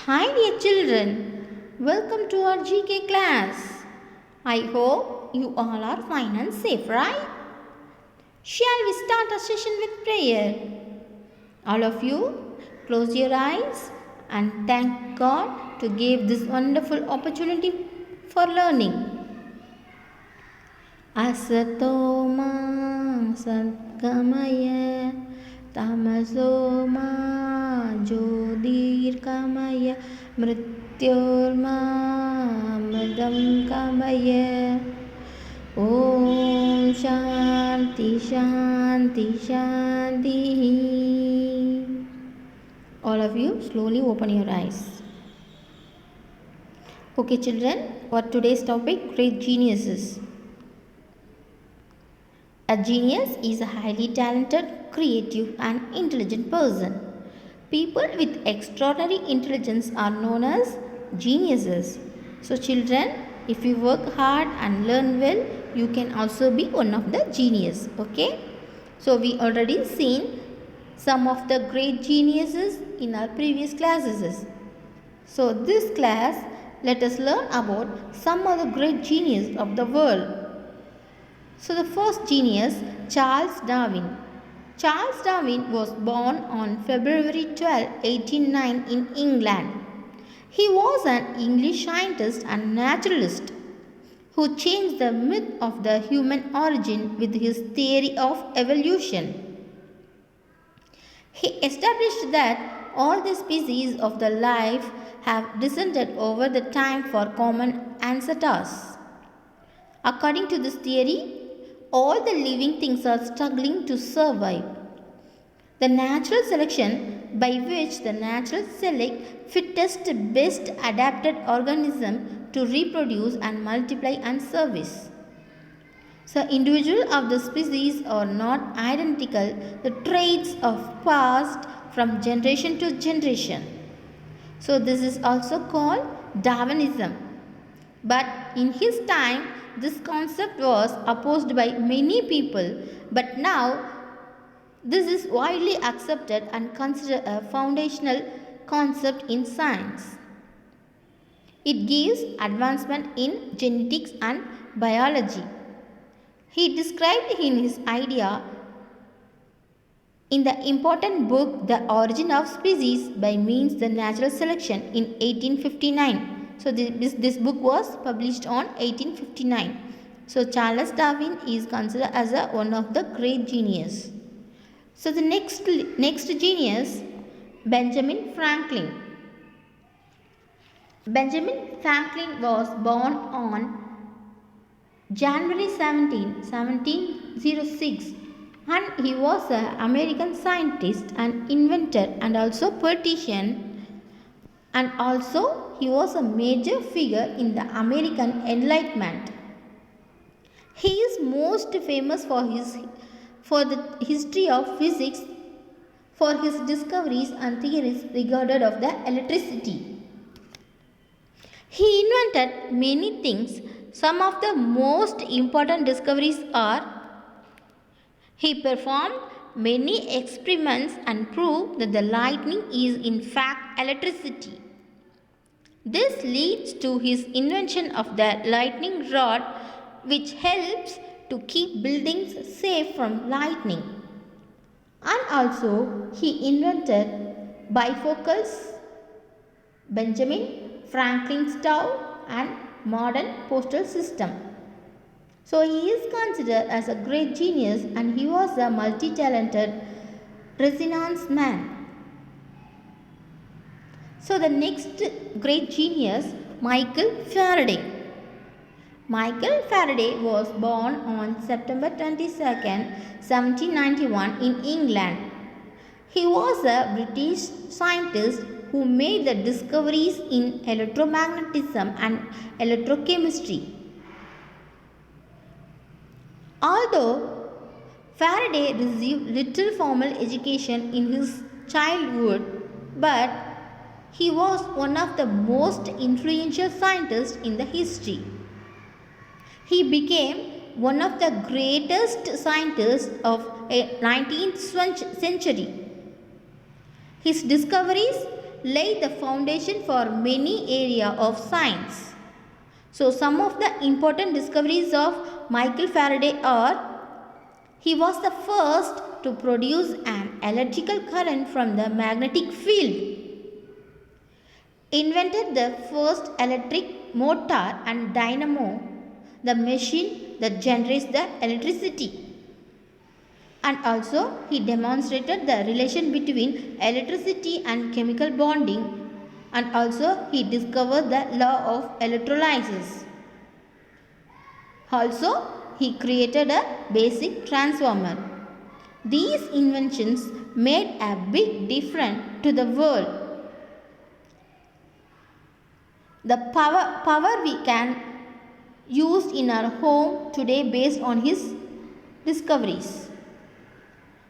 Hi dear children, welcome to our GK class. I hope you all are fine and safe, right? Shall we start our session with prayer? All of you, close your eyes and thank God to give this wonderful opportunity for learning. Asatoma Satgamaya Tamasoma Jyotirgamaya Mrityorma Mridam Kamaya. Om Shanti Shanti Shanti. All of you slowly open your eyes. Okay children, for today's topic, great geniuses. A genius is a highly talented, creative and intelligent person. People with extraordinary intelligence are known as geniuses. So children, if you work hard and learn well, you can also be one of the genius. Okay? So we already seen some of the great geniuses in our previous classes. So this class, let us learn about some of the great geniuses of the world. So the first genius, Charles Darwin. Charles Darwin was born on February 12, 1809 in England. He was an English scientist and naturalist who changed the myth of the human origin with his theory of evolution. He established that all the species of the life have descended over the time for common ancestors. According to this theory, all the living things are struggling to survive. The natural selection, by which the natural select fittest, best adapted organism to reproduce and multiply and service. So, individual of the species are not identical. The traits of passed from generation to generation. So, this is also called Darwinism. But in his time, this concept was opposed by many people, but now this is widely accepted and considered a foundational concept in science. It gives advancement in genetics and biology. He described in his idea in the important book The Origin of Species by Means the Natural Selection in 1859. So this book was published on 1859. So Charles Darwin is considered as one of the great genius. So the next genius, Benjamin Franklin. Benjamin Franklin was born on January 17, 1706, and he was an American scientist and inventor and also politician, and also he was a major figure in the American Enlightenment. He is most famous for the history of physics, for his discoveries and theories regarded of the electricity. He invented many things. Some of the most important discoveries are: he performed many experiments and proved that the lightning is in fact electricity. This leads to his invention of the lightning rod, which helps to keep buildings safe from lightning. And also he invented bifocals, Benjamin Franklin stove and modern postal system. So he is considered as a great genius and he was a multi-talented Renaissance man. So the next great genius, Michael Faraday. Michael Faraday was born on September 22nd, 1791 in England. He was a British scientist who made the discoveries in electromagnetism and electrochemistry. Although Faraday received little formal education in his childhood, but he was one of the most influential scientists in the history. He became one of the greatest scientists of the 19th century. His discoveries laid the foundation for many areas of science. So some of the important discoveries of Michael Faraday are: he was the first to produce an electrical current from the magnetic field, invented the first electric motor and dynamo, the machine that generates the electricity, and also he demonstrated the relation between electricity and chemical bonding, and also he discovered the law of electrolysis. Also he created a basic transformer. These inventions made a big difference to the world. The power we can use in our home today based on his discoveries.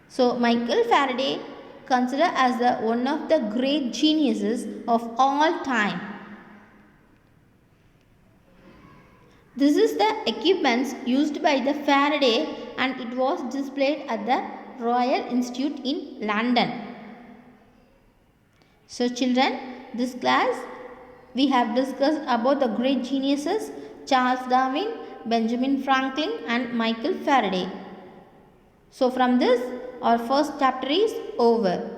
So Michael Faraday considered as one of the great geniuses of all time. This is the equipment used by the Faraday, and it was displayed at the Royal Institute in London. So children, this class we have discussed about the great geniuses Charles Darwin, Benjamin Franklin and Michael Faraday. So from this our first chapter is over.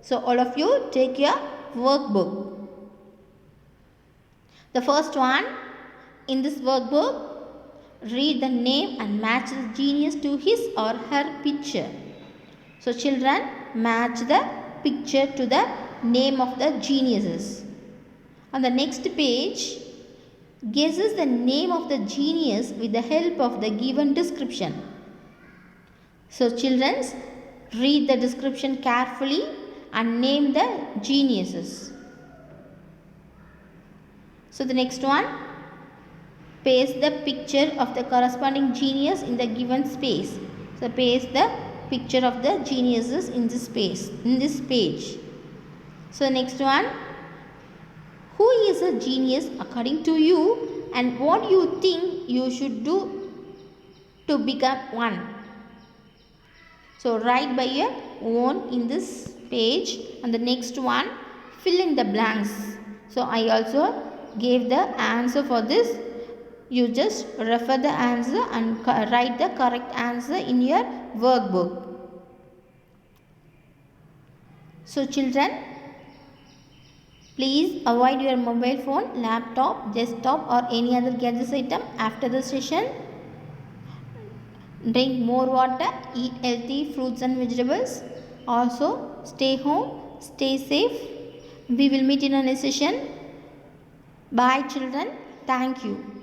So all of you take your workbook. The first one, in this workbook, read the name and match the genius to his or her picture. So children, match the picture to the name of the geniuses. On the next page, guesses the name of the genius with the help of the given description. So children, read the description carefully and name the geniuses. So the next one, paste the picture of the corresponding genius in the given space. So paste the picture of the geniuses in this space, in this page. So next one, who is a genius according to you and what you think you should do to become one? So write by your own in this page. And the next one, fill in the blanks. So I also gave the answer for this. You just refer the answer and write the correct answer in your workbook. So children, please avoid your mobile phone, laptop, desktop or any other gadget item after the session. Drink more water, eat healthy fruits and vegetables. Also stay home, stay safe. We will meet in a next session. Bye children. Thank you.